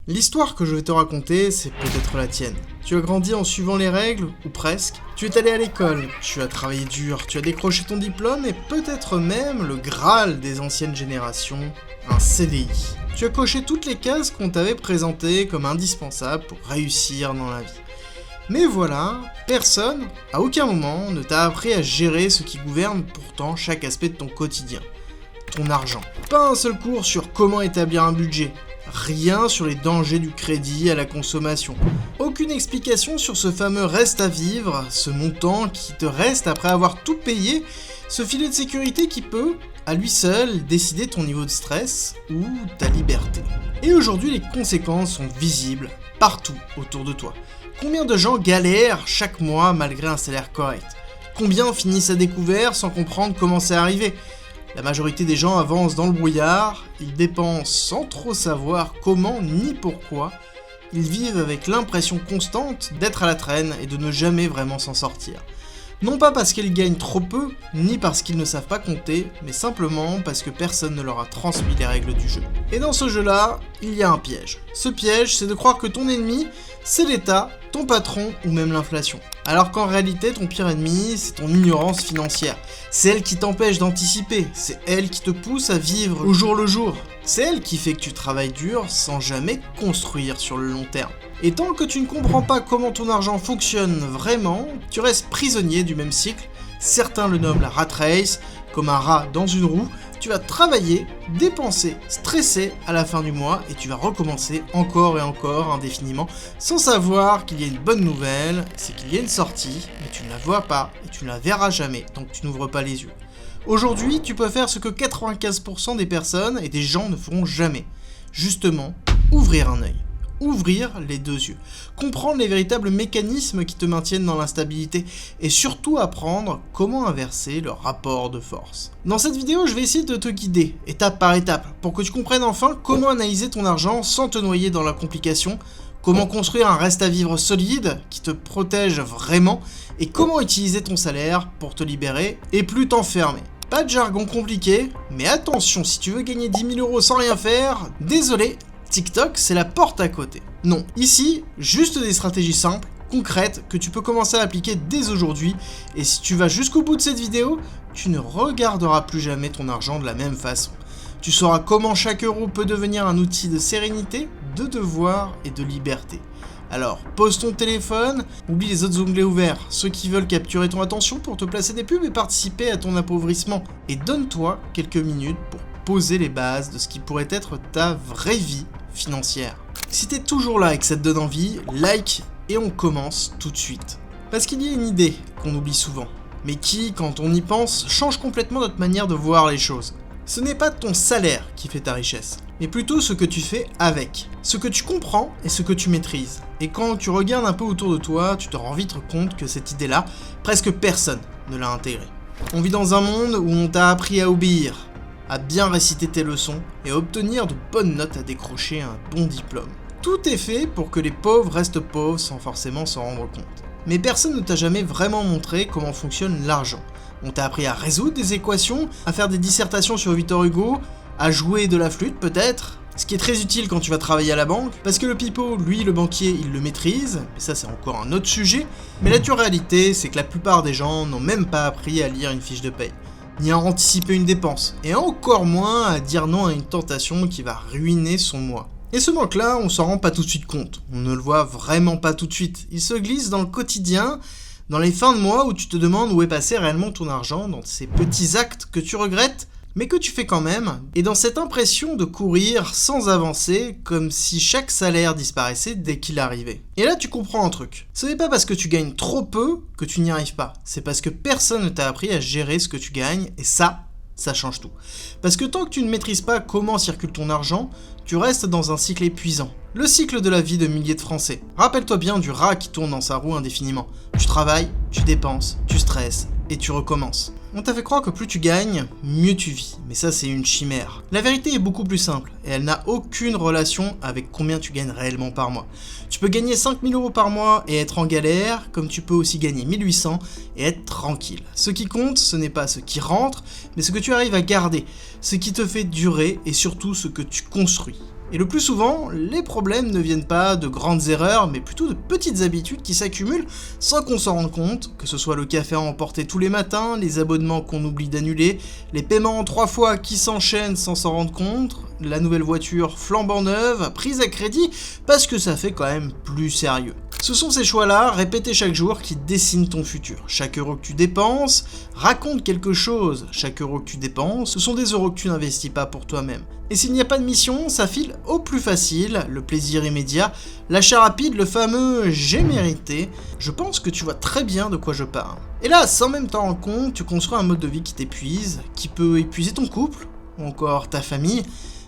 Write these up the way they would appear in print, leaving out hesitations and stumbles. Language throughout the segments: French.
L'histoire que je vais te raconter, c'est peut-être la tienne. Tu as grandi en suivant les règles, ou presque. Tu es allé à l'école, tu as travaillé dur, tu as décroché ton diplôme et peut-être même le Graal des anciennes générations, un CDI. Tu as coché toutes les cases qu'on t'avait présentées comme indispensables pour réussir dans la vie. Mais voilà, personne, à aucun moment, ne t'a appris à gérer ce qui gouverne pourtant chaque aspect de ton quotidien. Ton argent. Pas un seul cours sur comment établir un budget. Rien sur les dangers du crédit à la consommation. Aucune explication sur ce fameux reste à vivre, ce montant qui te reste après avoir tout payé, ce filet de sécurité qui peut, à lui seul, décider ton niveau de stress ou ta liberté. Et aujourd'hui, les conséquences sont visibles partout autour de toi. Combien de gens galèrent chaque mois malgré un salaire correct? Combien finissent à découvert sans comprendre comment c'est arrivé? La majorité des gens avancent dans le brouillard, ils dépensent sans trop savoir comment ni pourquoi, ils vivent avec l'impression constante d'être à la traîne et de ne jamais vraiment s'en sortir. Non pas parce qu'ils gagnent trop peu, ni parce qu'ils ne savent pas compter, mais simplement parce que personne ne leur a transmis les règles du jeu. Et dans ce jeu-là, il y a un piège. Ce piège, c'est de croire que ton ennemi, c'est l'État, ton patron ou même l'inflation. Alors qu'en réalité, ton pire ennemi, c'est ton ignorance financière. C'est elle qui t'empêche d'anticiper, c'est elle qui te pousse à vivre au jour le jour. C'est elle qui fait que tu travailles dur sans jamais construire sur le long terme. Et tant que tu ne comprends pas comment ton argent fonctionne vraiment, tu restes prisonnier du même cycle. Certains le nomment la rat race, comme un rat dans une roue. Tu vas travailler, dépenser, stresser à la fin du mois et tu vas recommencer encore et encore indéfiniment sans savoir qu'il y a une bonne nouvelle, c'est qu'il y a une sortie, mais tu ne la vois pas et tu ne la verras jamais tant que tu n'ouvres pas les yeux. Aujourd'hui, tu peux faire ce que 95% des personnes et des gens ne feront jamais. Justement, ouvrir un œil. Ouvrir les deux yeux, comprendre les véritables mécanismes qui te maintiennent dans l'instabilité et surtout apprendre comment inverser le rapport de force. Dans cette vidéo, je vais essayer de te guider, étape par étape, pour que tu comprennes enfin comment analyser ton argent sans te noyer dans la complication, comment construire un reste à vivre solide qui te protège vraiment et comment utiliser ton salaire pour te libérer et plus t'enfermer. Pas de jargon compliqué, mais attention, si tu veux gagner 10 000 € sans rien faire, désolé, TikTok, c'est la porte à côté. Non, ici, juste des stratégies simples, concrètes, que tu peux commencer à appliquer dès aujourd'hui, et si tu vas jusqu'au bout de cette vidéo, tu ne regarderas plus jamais ton argent de la même façon. Tu sauras comment chaque euro peut devenir un outil de sérénité, de devoir et de liberté. Alors, pose ton téléphone, oublie les autres onglets ouverts, ceux qui veulent capturer ton attention pour te placer des pubs et participer à ton appauvrissement, et donne-toi quelques minutes pour poser les bases de ce qui pourrait être ta vraie vie financière. Si t'es toujours là et que ça te donne envie, like et on commence tout de suite. Parce qu'il y a une idée qu'on oublie souvent, mais qui, quand on y pense, change complètement notre manière de voir les choses. Ce n'est pas ton salaire qui fait ta richesse, mais plutôt ce que tu fais avec, ce que tu comprends et ce que tu maîtrises. Et quand tu regardes un peu autour de toi, tu te rends vite compte que cette idée-là, presque personne ne l'a intégrée. On vit dans un monde où on t'a appris à obéir, à bien réciter tes leçons et à obtenir de bonnes notes à décrocher un bon diplôme. Tout est fait pour que les pauvres restent pauvres sans forcément s'en rendre compte. Mais personne ne t'a jamais vraiment montré comment fonctionne l'argent. On t'a appris à résoudre des équations, à faire des dissertations sur Victor Hugo, à jouer de la flûte peut-être, ce qui est très utile quand tu vas travailler à la banque, parce que le pipeau, lui, le banquier, il le maîtrise, mais ça c'est encore un autre sujet, mais la dure réalité, c'est que la plupart des gens n'ont même pas appris à lire une fiche de paye, ni à anticiper une dépense, et encore moins à dire non à une tentation qui va ruiner son mois. Et ce manque-là, on s'en rend pas tout de suite compte, on ne le voit vraiment pas tout de suite, il se glisse dans le quotidien, dans les fins de mois où tu te demandes où est passé réellement ton argent, dans ces petits actes que tu regrettes, mais que tu fais quand même, et dans cette impression de courir sans avancer, comme si chaque salaire disparaissait dès qu'il arrivait. Et là tu comprends un truc, ce n'est pas parce que tu gagnes trop peu que tu n'y arrives pas, c'est parce que personne ne t'a appris à gérer ce que tu gagnes, et ça change tout. Parce que tant que tu ne maîtrises pas comment circule ton argent, tu restes dans un cycle épuisant. Le cycle de la vie de milliers de Français. Rappelle-toi bien du rat qui tourne dans sa roue indéfiniment. Tu travailles, tu dépenses, tu stresses, et tu recommences. On t'a fait croire que plus tu gagnes, mieux tu vis, mais ça c'est une chimère. La vérité est beaucoup plus simple, et elle n'a aucune relation avec combien tu gagnes réellement par mois. Tu peux gagner 5 000 € par mois et être en galère, comme tu peux aussi gagner 1800 et être tranquille. Ce qui compte, ce n'est pas ce qui rentre, mais ce que tu arrives à garder, ce qui te fait durer et surtout ce que tu construis. Et le plus souvent, les problèmes ne viennent pas de grandes erreurs, mais plutôt de petites habitudes qui s'accumulent sans qu'on s'en rende compte, que ce soit le café à emporter tous les matins, les abonnements qu'on oublie d'annuler, les paiements en 3 fois qui s'enchaînent sans s'en rendre compte, la nouvelle voiture flambant neuve, prise à crédit, parce que ça fait quand même plus sérieux. Ce sont ces choix-là, répétés chaque jour, qui dessinent ton futur. Chaque euro que tu dépenses raconte quelque chose. Chaque euro que tu dépenses, ce sont des euros que tu n'investis pas pour toi-même. Et s'il n'y a pas de mission, ça file au plus facile, le plaisir immédiat, l'achat rapide, le fameux « j'ai mérité ». Je pense que tu vois très bien de quoi je parle. Et là, sans même t'en rendre compte, tu construis un mode de vie qui t'épuise, qui peut épuiser ton couple, ou encore ta famille.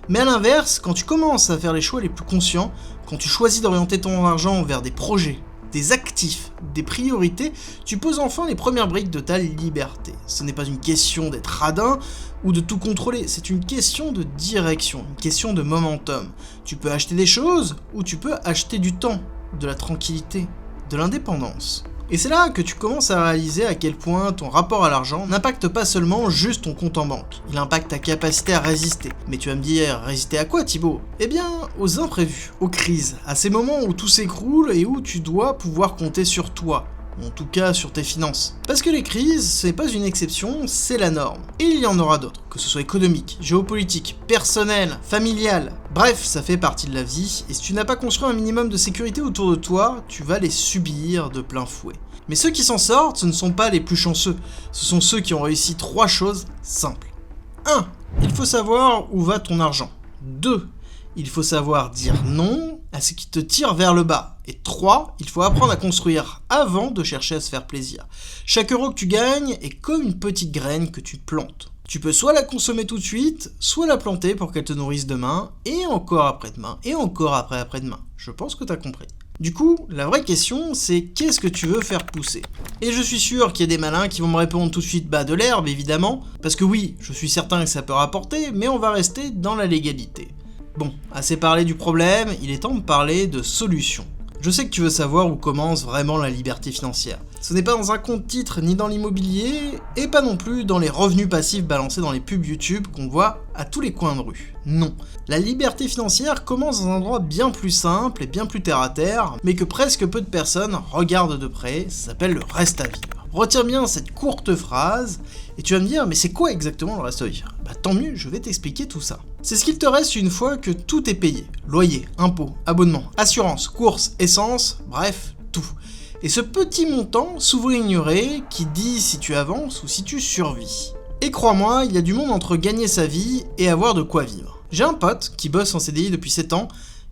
Mais à l'inverse, quand tu commences à faire les choix les plus conscients, quand tu choisis d'orienter ton argent vers des projets, des actifs, des priorités, tu poses enfin les premières briques de ta liberté. Ce n'est pas une question d'être radin ou de tout contrôler, c'est une question de direction, une question de momentum. Tu peux acheter des choses ou tu peux acheter du temps, de la tranquillité, de l'indépendance. Et c'est là que tu commences à réaliser à quel point ton rapport à l'argent n'impacte pas seulement juste ton compte en banque, il impacte ta capacité à résister. Mais tu vas me dire, résister à quoi Thibaut ? Eh bien, aux imprévus, aux crises, à ces moments où tout s'écroule et où tu dois pouvoir compter sur toi. En tout cas sur tes finances. Parce que les crises, c'est pas une exception, c'est la norme. Et il y en aura d'autres, que ce soit économique, géopolitique, personnel, familial. Bref, ça fait partie de la vie, et si tu n'as pas construit un minimum de sécurité autour de toi, tu vas les subir de plein fouet. Mais ceux qui s'en sortent, ce ne sont pas les plus chanceux, ce sont ceux qui ont réussi 3 choses simples. 1. Il faut savoir où va ton argent. 2. Il faut savoir dire non à ce qui te tire vers le bas. Et 3, il faut apprendre à construire avant de chercher à se faire plaisir. Chaque euro que tu gagnes est comme une petite graine que tu plantes. Tu peux soit la consommer tout de suite, soit la planter pour qu'elle te nourrisse demain, et encore après-demain, et encore après-demain. Je pense que tu as compris. Du coup, la vraie question, c'est qu'est-ce que tu veux faire pousser ? Et je suis sûr qu'il y a des malins qui vont me répondre tout de suite, de l'herbe évidemment, parce que oui, je suis certain que ça peut rapporter, mais on va rester dans la légalité. Bon, assez parlé du problème, il est temps de parler de solutions. Je sais que tu veux savoir où commence vraiment la liberté financière. Ce n'est pas dans un compte titre ni dans l'immobilier, et pas non plus dans les revenus passifs balancés dans les pubs YouTube qu'on voit à tous les coins de rue. Non. La liberté financière commence dans un endroit bien plus simple et bien plus terre à terre, mais que presque peu de personnes regardent de près, ça s'appelle le reste à vivre. Retiens bien cette courte phrase, et tu vas me dire, mais c'est quoi exactement le reste à vivre ? Tant mieux, je vais t'expliquer tout ça. C'est ce qu'il te reste une fois que tout est payé. Loyer, impôts, abonnement, assurance, courses, essence, bref, tout. Et ce petit montant, souvent ignoré, qui dit si tu avances ou si tu survis. Et crois-moi, il y a du monde entre gagner sa vie et avoir de quoi vivre. J'ai un pote qui bosse en CDI depuis 7 ans,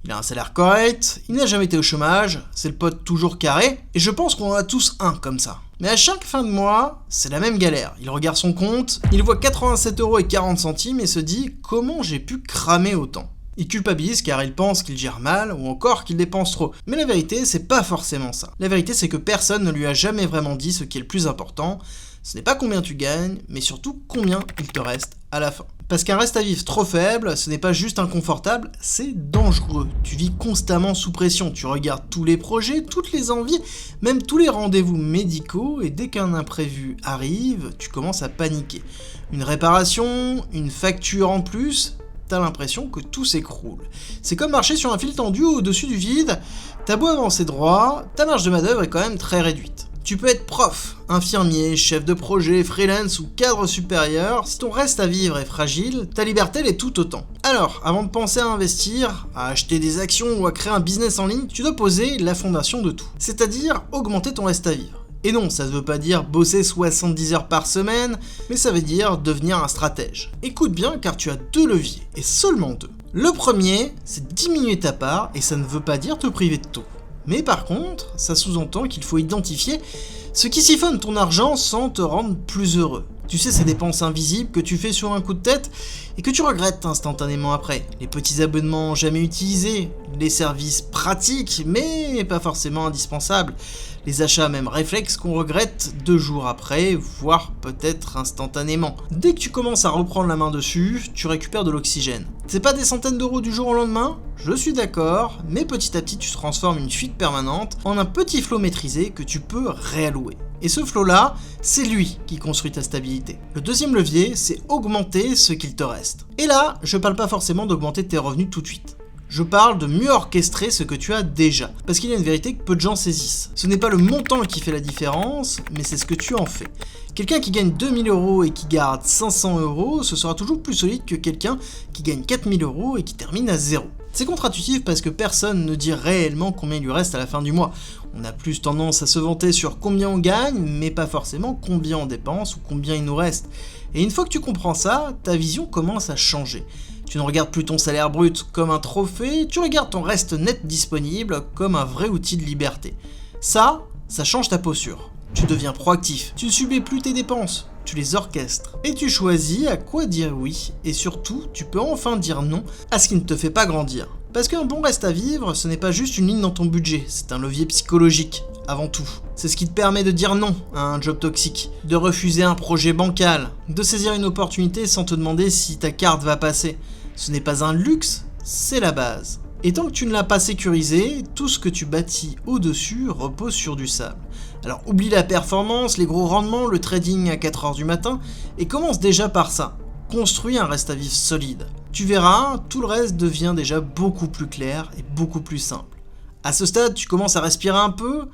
il a un salaire correct, il n'a jamais été au chômage, c'est le pote toujours carré, et je pense qu'on en a tous un comme ça. Mais à chaque fin de mois, c'est la même galère. Il regarde son compte, il voit 87,40€ et se dit « Comment j'ai pu cramer autant ?» Il culpabilise car il pense qu'il gère mal ou encore qu'il dépense trop. Mais la vérité, c'est pas forcément ça. La vérité, c'est que personne ne lui a jamais vraiment dit ce qui est le plus important. Ce n'est pas combien tu gagnes, mais surtout combien il te reste à la fin. Parce qu'un reste à vivre trop faible, ce n'est pas juste inconfortable, c'est dangereux. Tu vis constamment sous pression, tu regardes tous les projets, toutes les envies, même tous les rendez-vous médicaux, et dès qu'un imprévu arrive, tu commences à paniquer. Une réparation, une facture en plus, t'as l'impression que tout s'écroule. C'est comme marcher sur un fil tendu au-dessus du vide, t'as beau avancer droit, ta marge de manœuvre est quand même très réduite. Tu peux être prof, infirmier, chef de projet, freelance ou cadre supérieur, si ton reste à vivre est fragile, ta liberté l'est tout autant. Alors, avant de penser à investir, à acheter des actions ou à créer un business en ligne, tu dois poser la fondation de tout, c'est-à-dire augmenter ton reste à vivre. Et non, ça ne veut pas dire bosser 70 heures par semaine, mais ça veut dire devenir un stratège. Écoute bien car tu as 2 leviers, et seulement 2. Le premier, c'est diminuer ta part, et ça ne veut pas dire te priver de tout. Mais par contre, ça sous-entend qu'il faut identifier ce qui siphonne ton argent sans te rendre plus heureux. Tu sais, ces dépenses invisibles que tu fais sur un coup de tête et que tu regrettes instantanément après. Les petits abonnements jamais utilisés, les services pratiques mais pas forcément indispensables, les achats même réflexes qu'on regrette 2 jours après, voire peut-être instantanément. Dès que tu commences à reprendre la main dessus, tu récupères de l'oxygène. C'est pas des centaines d'euros du jour au lendemain, je suis d'accord, mais petit à petit tu transformes une fuite permanente en un petit flot maîtrisé que tu peux réallouer. Et ce flot-là, c'est lui qui construit ta stabilité. Le deuxième levier, c'est augmenter ce qu'il te reste. Et là, je parle pas forcément d'augmenter tes revenus tout de suite. Je parle de mieux orchestrer ce que tu as déjà. Parce qu'il y a une vérité que peu de gens saisissent. Ce n'est pas le montant qui fait la différence, mais c'est ce que tu en fais. Quelqu'un qui gagne 2000 € et qui garde 500 €, ce sera toujours plus solide que quelqu'un qui gagne 4000 € et qui termine à zéro. C'est contre-intuitif parce que personne ne dit réellement combien il lui reste à la fin du mois. On a plus tendance à se vanter sur combien on gagne, mais pas forcément combien on dépense ou combien il nous reste. Et une fois que tu comprends ça, ta vision commence à changer. Tu ne regardes plus ton salaire brut comme un trophée, tu regardes ton reste net disponible comme un vrai outil de liberté. Ça change ta posture. Tu deviens proactif, tu ne subis plus tes dépenses, tu les orchestres. Et tu choisis à quoi dire oui, et surtout, tu peux enfin dire non à ce qui ne te fait pas grandir. Parce qu'un bon reste à vivre, ce n'est pas juste une ligne dans ton budget, c'est un levier psychologique, avant tout. C'est ce qui te permet de dire non à un job toxique, de refuser un projet bancal, de saisir une opportunité sans te demander si ta carte va passer. Ce n'est pas un luxe, c'est la base. Et tant que tu ne l'as pas sécurisé, tout ce que tu bâtis au-dessus repose sur du sable. Alors oublie la performance, les gros rendements, le trading à 4h du matin, et commence déjà par ça. Construis un reste à vivre solide. Tu verras, tout le reste devient déjà beaucoup plus clair et beaucoup plus simple. À ce stade, tu commences à respirer un peu,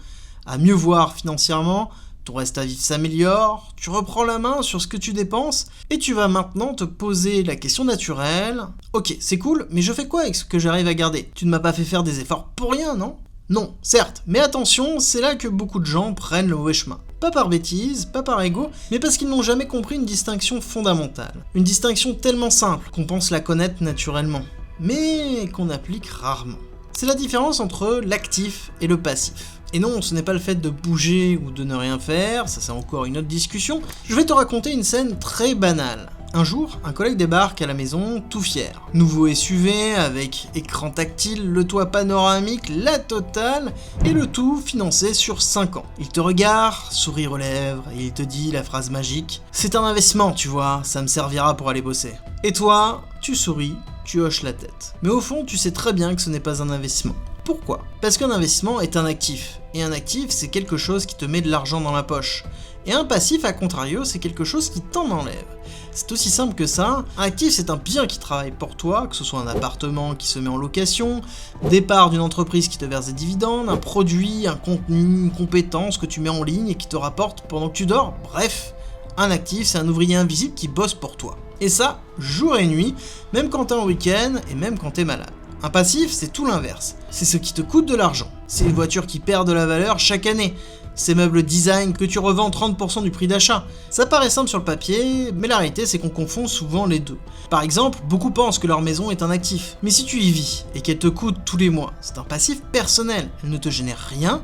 à mieux voir financièrement, ton reste à vivre s'améliore, tu reprends la main sur ce que tu dépenses, et tu vas maintenant te poser la question naturelle. Ok, c'est cool, mais je fais quoi avec ce que j'arrive à garder? Tu ne m'as pas fait faire des efforts pour rien, non? Non, certes, mais attention, c'est là que beaucoup de gens prennent le mauvais chemin. Pas par bêtise, pas par ego, mais parce qu'ils n'ont jamais compris une distinction fondamentale. Une distinction tellement simple qu'on pense la connaître naturellement, mais qu'on applique rarement. C'est la différence entre l'actif et le passif. Et non, ce n'est pas le fait de bouger ou de ne rien faire, ça c'est encore une autre discussion. Je vais te raconter une scène très banale. Un jour, un collègue débarque à la maison tout fier. Nouveau SUV avec écran tactile, le toit panoramique, la totale, et le tout financé sur 5 ans. Il te regarde, sourire aux lèvres, et il te dit la phrase magique « C'est un investissement, tu vois, ça me servira pour aller bosser. » Et toi, tu souris, tu hoches la tête. Mais au fond, tu sais très bien que ce n'est pas un investissement. Pourquoi? Parce qu'un investissement est un actif. Et un actif, c'est quelque chose qui te met de l'argent dans la poche. Et un passif, à contrario, c'est quelque chose qui t'en enlève. C'est aussi simple que ça. Un actif, c'est un bien qui travaille pour toi, que ce soit un appartement qui se met en location, des parts d'une entreprise qui te verse des dividendes, un produit, un contenu, une compétence que tu mets en ligne et qui te rapporte pendant que tu dors. Bref, un actif, c'est un ouvrier invisible qui bosse pour toi. Et ça, jour et nuit, même quand t'es en week-end et même quand t'es malade. Un passif, c'est tout l'inverse. C'est ce qui te coûte de l'argent. C'est une voiture qui perd de la valeur chaque année. Ces meubles design que tu revends 30% du prix d'achat. Ça paraît simple sur le papier, mais la réalité c'est qu'on confond souvent les deux. Par exemple, beaucoup pensent que leur maison est un actif. Mais si tu y vis et qu'elle te coûte tous les mois, c'est un passif personnel. Elle ne te génère rien.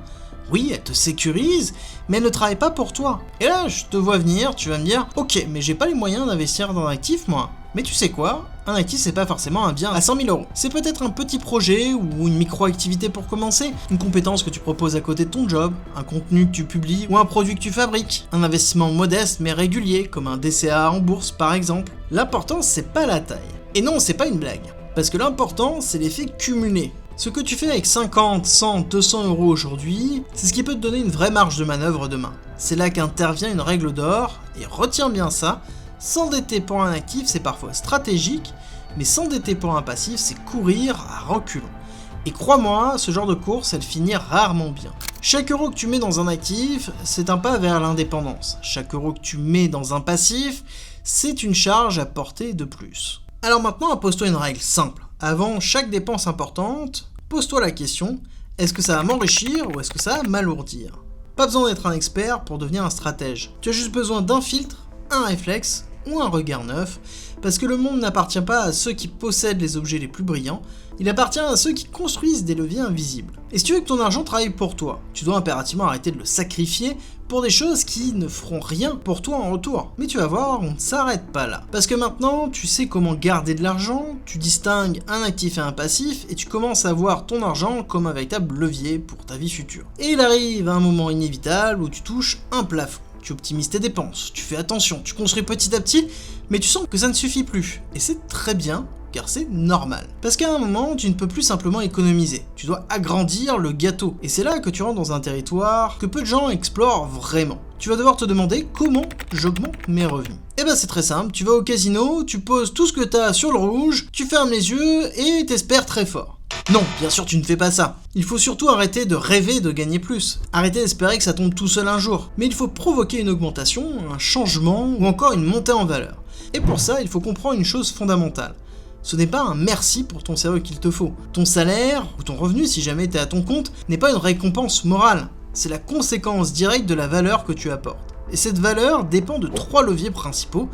Oui, elle te sécurise, mais elle ne travaille pas pour toi. Et là, je te vois venir, tu vas me dire « Ok, mais j'ai pas les moyens d'investir dans un actif, moi. » Mais tu sais quoi? Un actif, c'est pas forcément un bien à 100 000 €. C'est peut-être un petit projet ou une micro-activité pour commencer, une compétence que tu proposes à côté de ton job, un contenu que tu publies ou un produit que tu fabriques, un investissement modeste mais régulier, comme un DCA en bourse par exemple. L'important, c'est pas la taille. Et non, c'est pas une blague. Parce que l'important, c'est l'effet cumulé. Ce que tu fais avec 50, 100, 200 € aujourd'hui, c'est ce qui peut te donner une vraie marge de manœuvre demain. C'est là qu'intervient une règle d'or, et retiens bien ça, s'endetter pour un actif c'est parfois stratégique, mais s'endetter pour un passif c'est courir à reculons. Et crois-moi, ce genre de course elle finit rarement bien. Chaque euro que tu mets dans un actif, c'est un pas vers l'indépendance. Chaque euro que tu mets dans un passif, c'est une charge à porter de plus. Alors maintenant, pose-toi une règle simple. Avant chaque dépense importante, pose-toi la question, est-ce que ça va m'enrichir ou est-ce que ça va m'alourdir? Pas besoin d'être un expert pour devenir un stratège. Tu as juste besoin d'un filtre, un réflexe ou un regard neuf, parce que le monde n'appartient pas à ceux qui possèdent les objets les plus brillants, il appartient à ceux qui construisent des leviers invisibles. Et si tu veux que ton argent travaille pour toi, tu dois impérativement arrêter de le sacrifier pour des choses qui ne feront rien pour toi en retour. Mais tu vas voir, on ne s'arrête pas là. Parce que maintenant, tu sais comment garder de l'argent, tu distingues un actif et un passif, et tu commences à voir ton argent comme un véritable levier pour ta vie future. Et il arrive un moment inévitable où tu touches un plafond. Tu optimises tes dépenses, tu fais attention, tu construis petit à petit, mais tu sens que ça ne suffit plus. Et c'est très bien, car c'est normal. Parce qu'à un moment, tu ne peux plus simplement économiser. Tu dois agrandir le gâteau. Et c'est là que tu rentres dans un territoire que peu de gens explorent vraiment. Tu vas devoir te demander comment j'augmente mes revenus. Et ben c'est très simple, tu vas au casino, tu poses tout ce que tu as sur le rouge, tu fermes les yeux et t'espères très fort. Non, bien sûr tu ne fais pas ça. Il faut surtout arrêter de rêver de gagner plus. Arrêter d'espérer que ça tombe tout seul un jour. Mais il faut provoquer une augmentation, un changement ou encore une montée en valeur. Et pour ça, il faut comprendre une chose fondamentale. Ce n'est pas un merci pour ton cerveau qu'il te faut. Ton salaire, ou ton revenu si jamais tu es à ton compte, n'est pas une récompense morale. C'est la conséquence directe de la valeur que tu apportes. Et cette valeur dépend de 3 leviers principaux.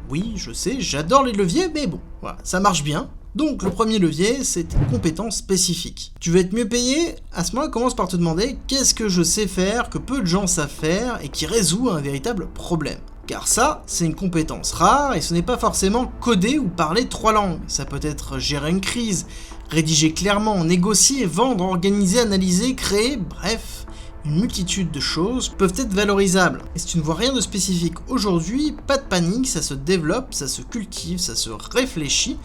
Oui, je sais, j'adore les leviers, mais bon, voilà, ça marche bien. Donc le premier levier, c'est tes compétences spécifiques. Tu veux être mieux payé? À ce moment-là, commence par te demander qu'est-ce que je sais faire, que peu de gens savent faire, et qui résout un véritable problème. Car ça, c'est une compétence rare, et ce n'est pas forcément coder ou parler 3 langues. Ça peut être gérer une crise, rédiger clairement, négocier, vendre, organiser, analyser, créer, bref... Une multitude de choses peuvent être valorisables. Et si tu ne vois rien de spécifique aujourd'hui, pas de panique, ça se développe, ça se cultive, ça se réfléchit.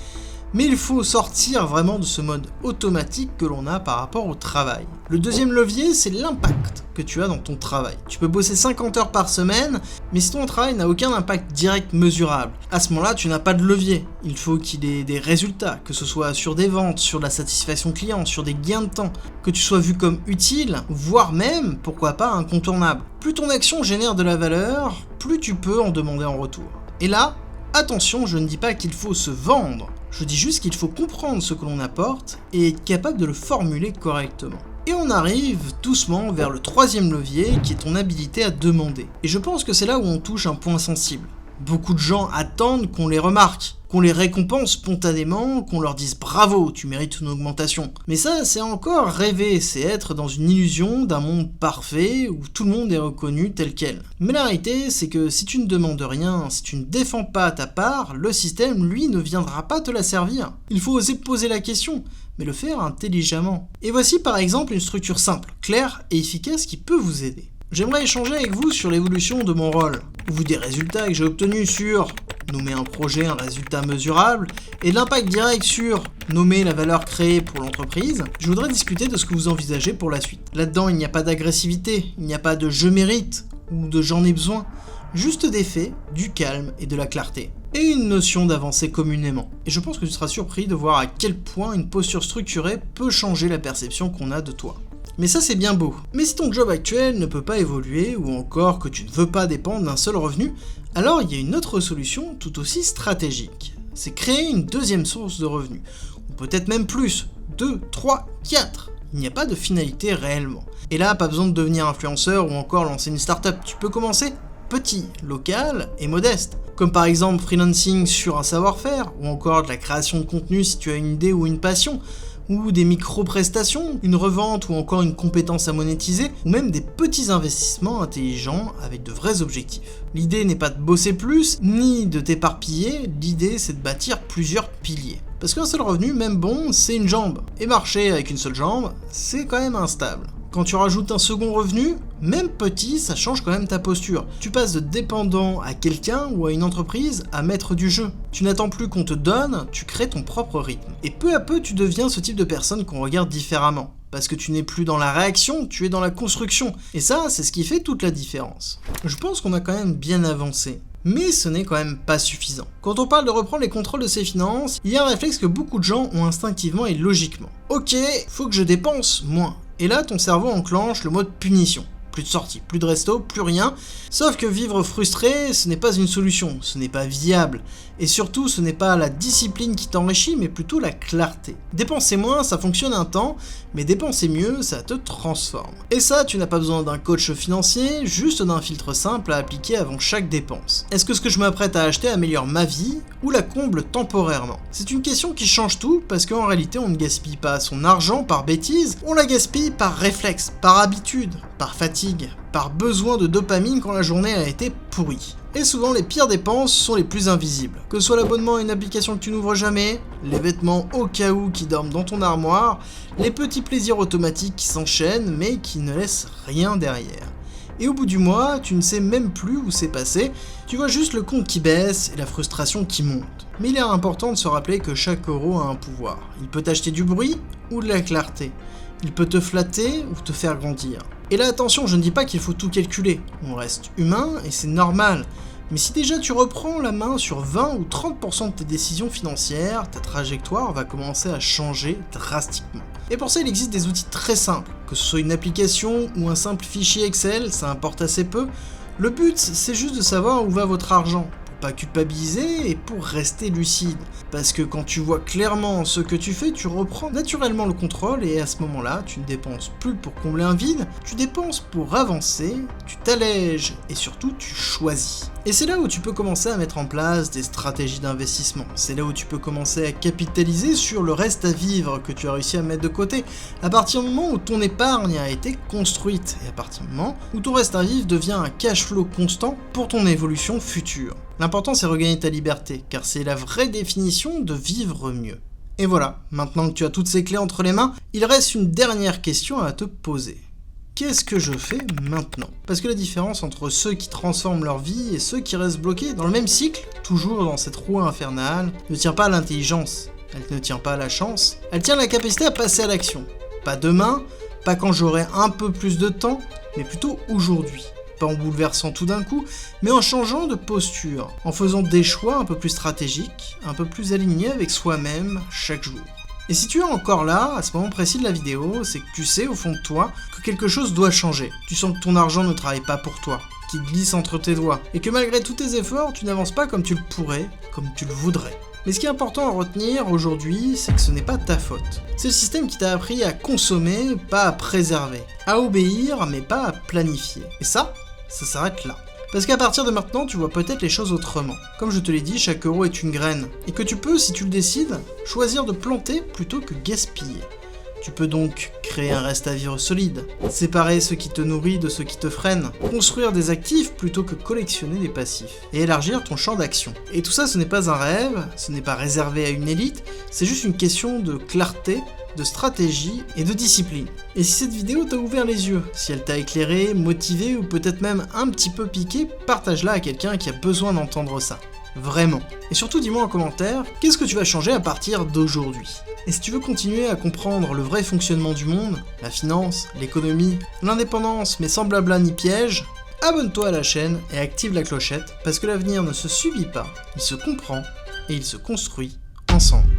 Mais il faut sortir vraiment de ce mode automatique que l'on a par rapport au travail. Le deuxième levier, c'est l'impact que tu as dans ton travail. Tu peux bosser 50 heures par semaine, mais si ton travail n'a aucun impact direct mesurable, à ce moment-là, tu n'as pas de levier. Il faut qu'il ait des résultats, que ce soit sur des ventes, sur la satisfaction client, sur des gains de temps, que tu sois vu comme utile, voire même, pourquoi pas, incontournable. Plus ton action génère de la valeur, plus tu peux en demander en retour. Et là, attention, je ne dis pas qu'il faut se vendre, je dis juste qu'il faut comprendre ce que l'on apporte et être capable de le formuler correctement. Et on arrive doucement vers le troisième levier qui est ton habilité à demander. Et je pense que c'est là où on touche un point sensible. Beaucoup de gens attendent qu'on les remarque, qu'on les récompense spontanément, qu'on leur dise bravo, tu mérites une augmentation. Mais ça, c'est encore rêver, c'est être dans une illusion d'un monde parfait où tout le monde est reconnu tel quel. Mais la réalité, c'est que si tu ne demandes rien, si tu ne défends pas ta part, le système, lui, ne viendra pas te la servir. Il faut oser poser la question, mais le faire intelligemment. Et voici par exemple une structure simple, claire et efficace qui peut vous aider. J'aimerais échanger avec vous sur l'évolution de mon rôle, ou des résultats que j'ai obtenus sur nommer un projet un résultat mesurable, et de l'impact direct sur nommer la valeur créée pour l'entreprise. Je voudrais discuter de ce que vous envisagez pour la suite. Là-dedans, il n'y a pas d'agressivité, il n'y a pas de je mérite ou de j'en ai besoin, juste des faits, du calme et de la clarté. Et une notion d'avancer communément. Et je pense que tu seras surpris de voir à quel point une posture structurée peut changer la perception qu'on a de toi. Mais ça c'est bien beau. Mais si ton job actuel ne peut pas évoluer, ou encore que tu ne veux pas dépendre d'un seul revenu, alors il y a une autre solution tout aussi stratégique. C'est créer une deuxième source de revenus. Ou peut-être même plus. 2, 3, 4. Il n'y a pas de finalité réellement. Et là, pas besoin de devenir influenceur ou encore lancer une startup. Tu peux commencer petit, local et modeste. Comme par exemple freelancing sur un savoir-faire, ou encore de la création de contenu si tu as une idée ou une passion, ou des micro-prestations, une revente ou encore une compétence à monétiser, ou même des petits investissements intelligents avec de vrais objectifs. L'idée n'est pas de bosser plus, ni de t'éparpiller, l'idée c'est de bâtir plusieurs piliers. Parce qu'un seul revenu, même bon, c'est une jambe. Et marcher avec une seule jambe, c'est quand même instable. Quand tu rajoutes un second revenu, même petit, ça change quand même ta posture. Tu passes de dépendant à quelqu'un ou à une entreprise à maître du jeu. Tu n'attends plus qu'on te donne, tu crées ton propre rythme. Et peu à peu, tu deviens ce type de personne qu'on regarde différemment. Parce que tu n'es plus dans la réaction, tu es dans la construction. Et ça, c'est ce qui fait toute la différence. Je pense qu'on a quand même bien avancé. Mais ce n'est quand même pas suffisant. Quand on parle de reprendre les contrôles de ses finances, il y a un réflexe que beaucoup de gens ont instinctivement et logiquement. Ok, faut que je dépense moins. Et là, ton cerveau enclenche le mode punition. Plus de sorties, plus de resto, plus rien. Sauf que vivre frustré, ce n'est pas une solution, ce n'est pas viable. Et surtout, ce n'est pas la discipline qui t'enrichit, mais plutôt la clarté. Dépenser moins, ça fonctionne un temps, mais dépenser mieux, ça te transforme. Et ça, tu n'as pas besoin d'un coach financier, juste d'un filtre simple à appliquer avant chaque dépense. Est-ce que ce que je m'apprête à acheter améliore ma vie, ou la comble temporairement? C'est une question qui change tout, parce qu'en réalité, on ne gaspille pas son argent par bêtise, on la gaspille par réflexe, par habitude, par fatigue, par besoin de dopamine quand la journée a été pourrie. Et souvent les pires dépenses sont les plus invisibles. Que ce soit l'abonnement à une application que tu n'ouvres jamais, les vêtements au cas où qui dorment dans ton armoire, les petits plaisirs automatiques qui s'enchaînent mais qui ne laissent rien derrière. Et au bout du mois, tu ne sais même plus où c'est passé, tu vois juste le compte qui baisse et la frustration qui monte. Mais il est important de se rappeler que chaque euro a un pouvoir. Il peut t'acheter du bruit ou de la clarté. Il peut te flatter ou te faire grandir. Et là attention, je ne dis pas qu'il faut tout calculer. On reste humain et c'est normal. Mais si déjà tu reprends la main sur 20 ou 30% de tes décisions financières, ta trajectoire va commencer à changer drastiquement. Et pour ça, il existe des outils très simples, que ce soit une application ou un simple fichier Excel, ça importe assez peu. Le but, c'est juste de savoir où va votre argent, pour pas culpabiliser et pour rester lucide. Parce que quand tu vois clairement ce que tu fais, tu reprends naturellement le contrôle et à ce moment-là, tu ne dépenses plus pour combler un vide, tu dépenses pour avancer, tu t'allèges et surtout tu choisis. Et c'est là où tu peux commencer à mettre en place des stratégies d'investissement. C'est là où tu peux commencer à capitaliser sur le reste à vivre que tu as réussi à mettre de côté. À partir du moment où ton épargne a été construite et à partir du moment où ton reste à vivre devient un cash flow constant pour ton évolution future. L'important c'est regagner ta liberté, car c'est la vraie définition de vivre mieux. Et voilà, maintenant que tu as toutes ces clés entre les mains, il reste une dernière question à te poser. Qu'est-ce que je fais maintenant? Parce que la différence entre ceux qui transforment leur vie et ceux qui restent bloqués dans le même cycle, toujours dans cette roue infernale, ne tient pas à l'intelligence, elle ne tient pas à la chance, elle tient à la capacité à passer à l'action. Pas demain, pas quand j'aurai un peu plus de temps, mais plutôt aujourd'hui. Pas en bouleversant tout d'un coup, mais en changeant de posture, en faisant des choix un peu plus stratégiques, un peu plus alignés avec soi-même chaque jour. Et si tu es encore là, à ce moment précis de la vidéo, c'est que tu sais au fond de toi que quelque chose doit changer. Tu sens que ton argent ne travaille pas pour toi, qu'il glisse entre tes doigts, et que malgré tous tes efforts, tu n'avances pas comme tu le pourrais, comme tu le voudrais. Mais ce qui est important à retenir aujourd'hui, c'est que ce n'est pas ta faute. C'est le système qui t'a appris à consommer, pas à préserver, à obéir, mais pas à planifier. Et ça s'arrête là. Parce qu'à partir de maintenant, tu vois peut-être les choses autrement. Comme je te l'ai dit, chaque euro est une graine, et que tu peux, si tu le décides, choisir de planter plutôt que gaspiller. Tu peux donc créer un reste à vivre solide, séparer ce qui te nourrit de ce qui te freine, construire des actifs plutôt que collectionner des passifs, et élargir ton champ d'action. Et tout ça, ce n'est pas un rêve, ce n'est pas réservé à une élite, c'est juste une question de clarté, de stratégie et de discipline. Et si cette vidéo t'a ouvert les yeux, si elle t'a éclairé, motivé ou peut-être même un petit peu piqué, partage-la à quelqu'un qui a besoin d'entendre ça. Vraiment. Et surtout dis-moi en commentaire, qu'est-ce que tu vas changer à partir d'aujourd'hui? Et si tu veux continuer à comprendre le vrai fonctionnement du monde, la finance, l'économie, l'indépendance mais sans blabla ni piège, abonne-toi à la chaîne et active la clochette parce que l'avenir ne se subit pas, il se comprend et il se construit ensemble.